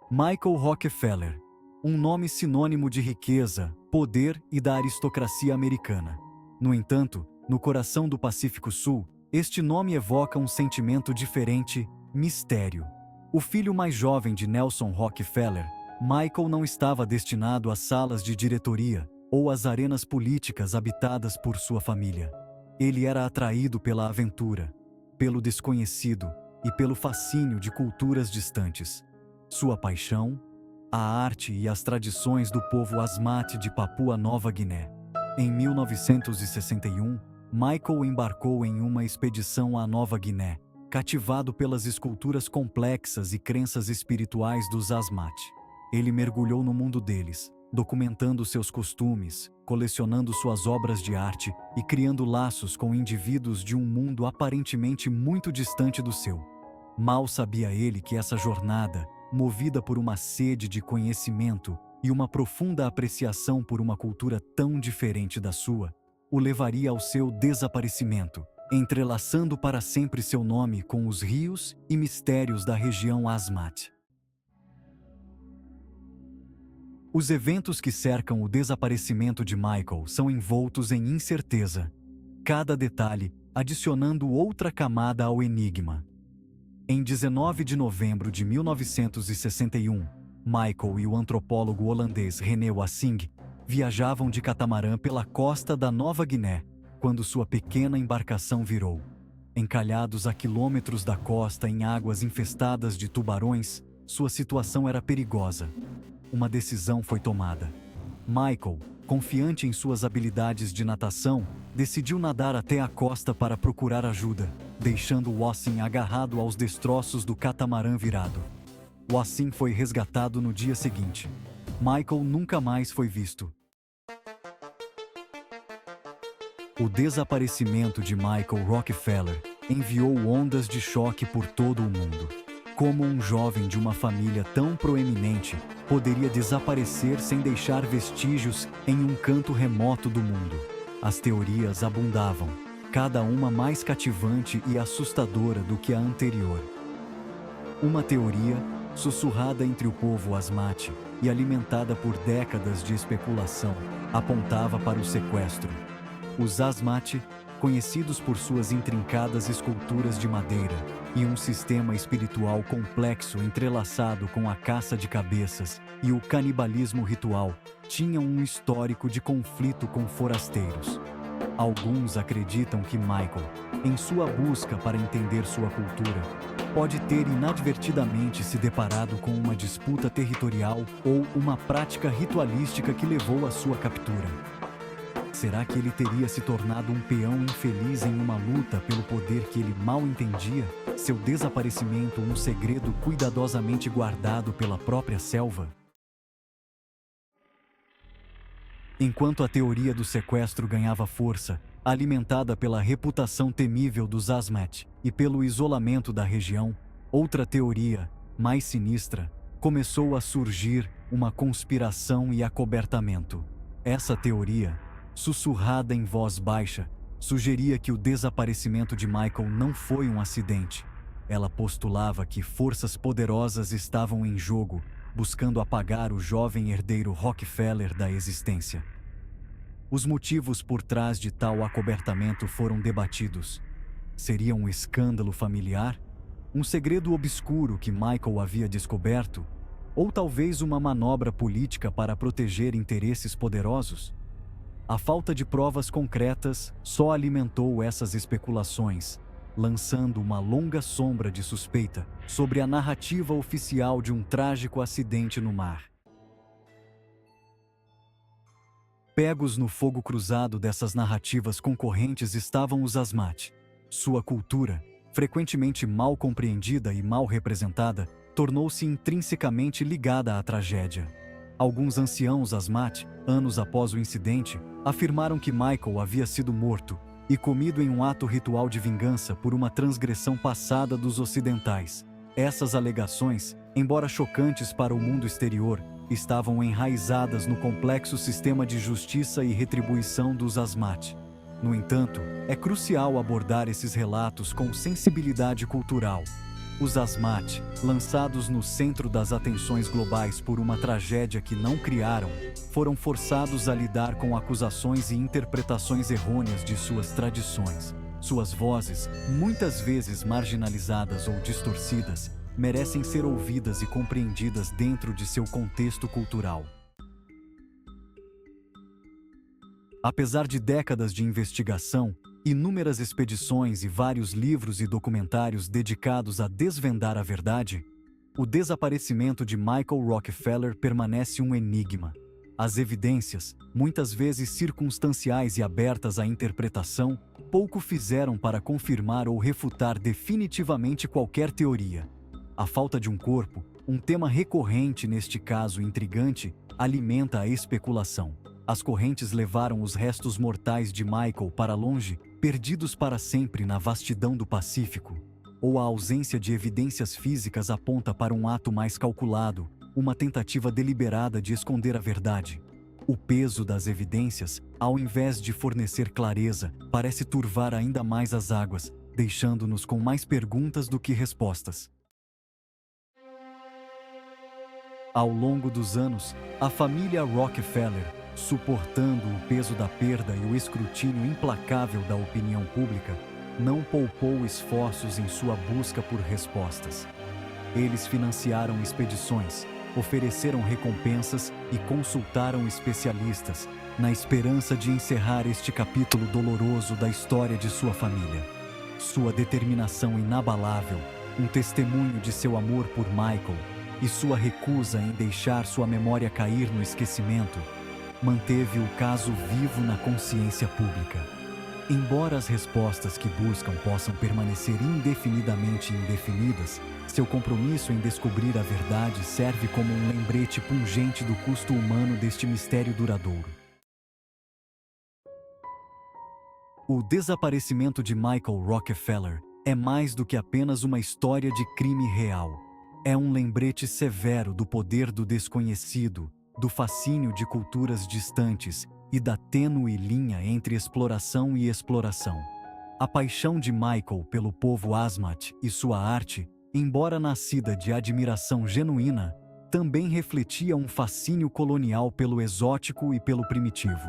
Michael Rockefeller, um nome sinônimo de riqueza, poder e da aristocracia americana. No entanto, no coração do Pacífico Sul, este nome evoca um sentimento diferente: mistério. O filho mais jovem de Nelson Rockefeller, Michael não estava destinado às salas de diretoria ou às arenas políticas habitadas por sua família. Ele era atraído pela aventura, pelo desconhecido e pelo fascínio de culturas distantes. Sua paixão, a arte e as tradições do povo Asmat de Papua Nova Guiné. Em 1961, Michael embarcou em uma expedição à Nova Guiné, cativado pelas esculturas complexas e crenças espirituais dos Asmat. Ele mergulhou no mundo deles, documentando seus costumes, colecionando suas obras de arte e criando laços com indivíduos de um mundo aparentemente muito distante do seu. Mal sabia ele que essa jornada, movida por uma sede de conhecimento e uma profunda apreciação por uma cultura tão diferente da sua, o levaria ao seu desaparecimento, entrelaçando para sempre seu nome com os rios e mistérios da região Asmat. Os eventos que cercam o desaparecimento de Michael são envoltos em incerteza, cada detalhe adicionando outra camada ao enigma. Em 19 de novembro de 1961, Michael e o antropólogo holandês René Wassing viajavam de catamarã pela costa da Nova Guiné, quando sua pequena embarcação virou. Encalhados a quilômetros da costa em águas infestadas de tubarões, sua situação era perigosa. Uma decisão foi tomada. Michael, confiante em suas habilidades de natação, decidiu nadar até a costa para procurar ajuda, deixando Wassing agarrado aos destroços do catamarã virado. Wassing foi resgatado no dia seguinte. Michael nunca mais foi visto. O desaparecimento de Michael Rockefeller enviou ondas de choque por todo o mundo. Como um jovem de uma família tão proeminente poderia desaparecer sem deixar vestígios em um canto remoto do mundo? As teorias abundavam, cada uma mais cativante e assustadora do que a anterior. Uma teoria, sussurrada entre o povo Asmat e alimentada por décadas de especulação, apontava para o sequestro. Os Asmat, conhecidos por suas intrincadas esculturas de madeira e um sistema espiritual complexo entrelaçado com a caça de cabeças e o canibalismo ritual, tinham um histórico de conflito com forasteiros. Alguns acreditam que Michael, em sua busca para entender sua cultura, pode ter inadvertidamente se deparado com uma disputa territorial ou uma prática ritualística que levou à sua captura. Será que ele teria se tornado um peão infeliz em uma luta pelo poder que ele mal entendia? Seu desaparecimento um segredo cuidadosamente guardado pela própria selva? Enquanto a teoria do sequestro ganhava força, alimentada pela reputação temível dos Asmat e pelo isolamento da região, outra teoria, mais sinistra, começou a surgir: uma conspiração e acobertamento. Essa teoria, sussurrada em voz baixa, sugeria que o desaparecimento de Michael não foi um acidente. Ela postulava que forças poderosas estavam em jogo, buscando apagar o jovem herdeiro Rockefeller da existência. Os motivos por trás de tal acobertamento foram debatidos. Seria um escândalo familiar? Um segredo obscuro que Michael havia descoberto? Ou talvez uma manobra política para proteger interesses poderosos? A falta de provas concretas só alimentou essas especulações, lançando uma longa sombra de suspeita sobre a narrativa oficial de um trágico acidente no mar. Pegos no fogo cruzado dessas narrativas concorrentes estavam os Asmat. Sua cultura, frequentemente mal compreendida e mal representada, tornou-se intrinsecamente ligada à tragédia. Alguns anciãos Asmat, anos após o incidente, afirmaram que Michael havia sido morto e comido em um ato ritual de vingança por uma transgressão passada dos ocidentais. Essas alegações, embora chocantes para o mundo exterior, estavam enraizadas no complexo sistema de justiça e retribuição dos Asmat. No entanto, é crucial abordar esses relatos com sensibilidade cultural. Os Asmat, lançados no centro das atenções globais por uma tragédia que não criaram, foram forçados a lidar com acusações e interpretações errôneas de suas tradições. Suas vozes, muitas vezes marginalizadas ou distorcidas, merecem ser ouvidas e compreendidas dentro de seu contexto cultural. Apesar de décadas de investigação, inúmeras expedições e vários livros e documentários dedicados a desvendar a verdade, o desaparecimento de Michael Rockefeller permanece um enigma. As evidências, muitas vezes circunstanciais e abertas à interpretação, pouco fizeram para confirmar ou refutar definitivamente qualquer teoria. A falta de um corpo, um tema recorrente neste caso intrigante, alimenta a especulação. As correntes levaram os restos mortais de Michael para longe, perdidos para sempre na vastidão do Pacífico. Ou a ausência de evidências físicas aponta para um ato mais calculado, uma tentativa deliberada de esconder a verdade. O peso das evidências, ao invés de fornecer clareza, parece turvar ainda mais as águas, deixando-nos com mais perguntas do que respostas. Ao longo dos anos, a família Rockefeller, suportando o peso da perda e o escrutínio implacável da opinião pública, não poupou esforços em sua busca por respostas. Eles financiaram expedições, ofereceram recompensas e consultaram especialistas, na esperança de encerrar este capítulo doloroso da história de sua família. Sua determinação inabalável, um testemunho de seu amor por Michael, e sua recusa em deixar sua memória cair no esquecimento, manteve o caso vivo na consciência pública. Embora as respostas que buscam possam permanecer indefinidamente indefinidas, seu compromisso em descobrir a verdade serve como um lembrete pungente do custo humano deste mistério duradouro. O desaparecimento de Michael Rockefeller é mais do que apenas uma história de crime real. É um lembrete severo do poder do desconhecido, do fascínio de culturas distantes e da tênue linha entre exploração e exploração. A paixão de Michael pelo povo Asmat e sua arte, embora nascida de admiração genuína, também refletia um fascínio colonial pelo exótico e pelo primitivo.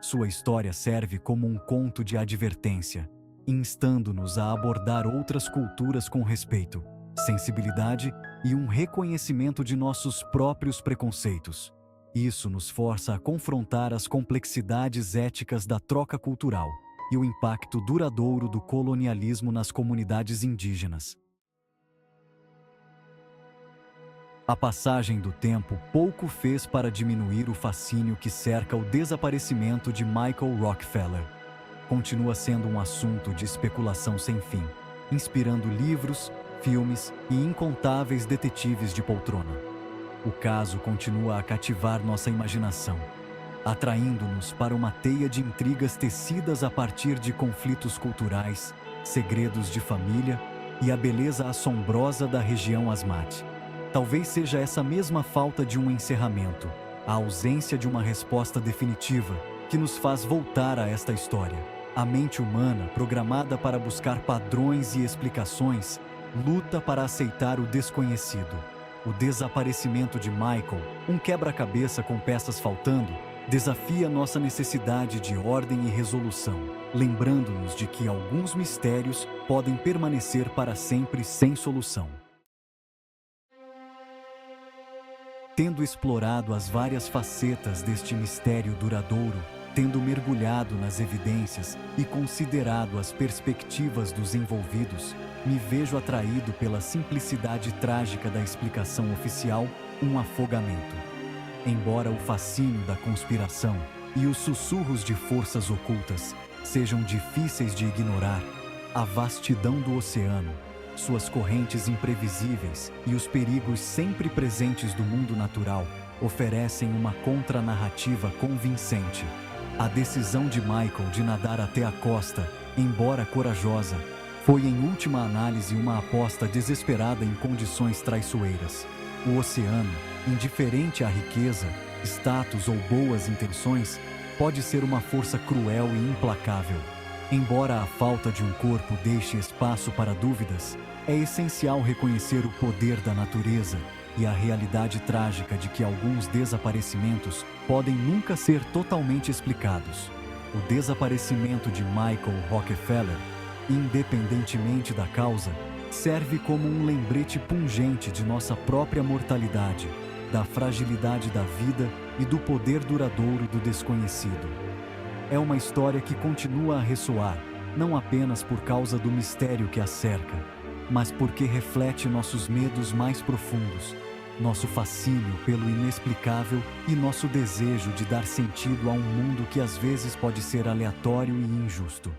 Sua história serve como um conto de advertência, instando-nos a abordar outras culturas com respeito, sensibilidade e um reconhecimento de nossos próprios preconceitos. Isso nos força a confrontar as complexidades éticas da troca cultural e o impacto duradouro do colonialismo nas comunidades indígenas. A passagem do tempo pouco fez para diminuir o fascínio que cerca o desaparecimento de Michael Rockefeller. Continua sendo um assunto de especulação sem fim, inspirando livros, filmes e incontáveis detetives de poltrona. O caso continua a cativar nossa imaginação, atraindo-nos para uma teia de intrigas tecidas a partir de conflitos culturais, segredos de família e a beleza assombrosa da região Asmat. Talvez seja essa mesma falta de um encerramento, a ausência de uma resposta definitiva, que nos faz voltar a esta história. A mente humana, programada para buscar padrões e explicações, luta para aceitar o desconhecido. O desaparecimento de Michael, um quebra-cabeça com peças faltando, desafia nossa necessidade de ordem e resolução, lembrando-nos de que alguns mistérios podem permanecer para sempre sem solução. Tendo explorado as várias facetas deste mistério duradouro, tendo mergulhado nas evidências e considerado as perspectivas dos envolvidos, me vejo atraído pela simplicidade trágica da explicação oficial, um afogamento. Embora o fascínio da conspiração e os sussurros de forças ocultas sejam difíceis de ignorar, a vastidão do oceano, suas correntes imprevisíveis e os perigos sempre presentes do mundo natural oferecem uma contranarrativa convincente. A decisão de Michael de nadar até a costa, embora corajosa, foi em última análise uma aposta desesperada em condições traiçoeiras. O oceano, indiferente à riqueza, status ou boas intenções, pode ser uma força cruel e implacável. Embora a falta de um corpo deixe espaço para dúvidas, É essencial reconhecer o poder da natureza e a realidade trágica de que alguns desaparecimentos podem nunca ser totalmente explicados. O desaparecimento de Michael Rockefeller, independentemente da causa, serve como um lembrete pungente de nossa própria mortalidade, da fragilidade da vida e do poder duradouro do desconhecido. É uma história que continua a ressoar, não apenas por causa do mistério que a cerca, mas porque reflete nossos medos mais profundos, nosso fascínio pelo inexplicável e nosso desejo de dar sentido a um mundo que às vezes pode ser aleatório e injusto.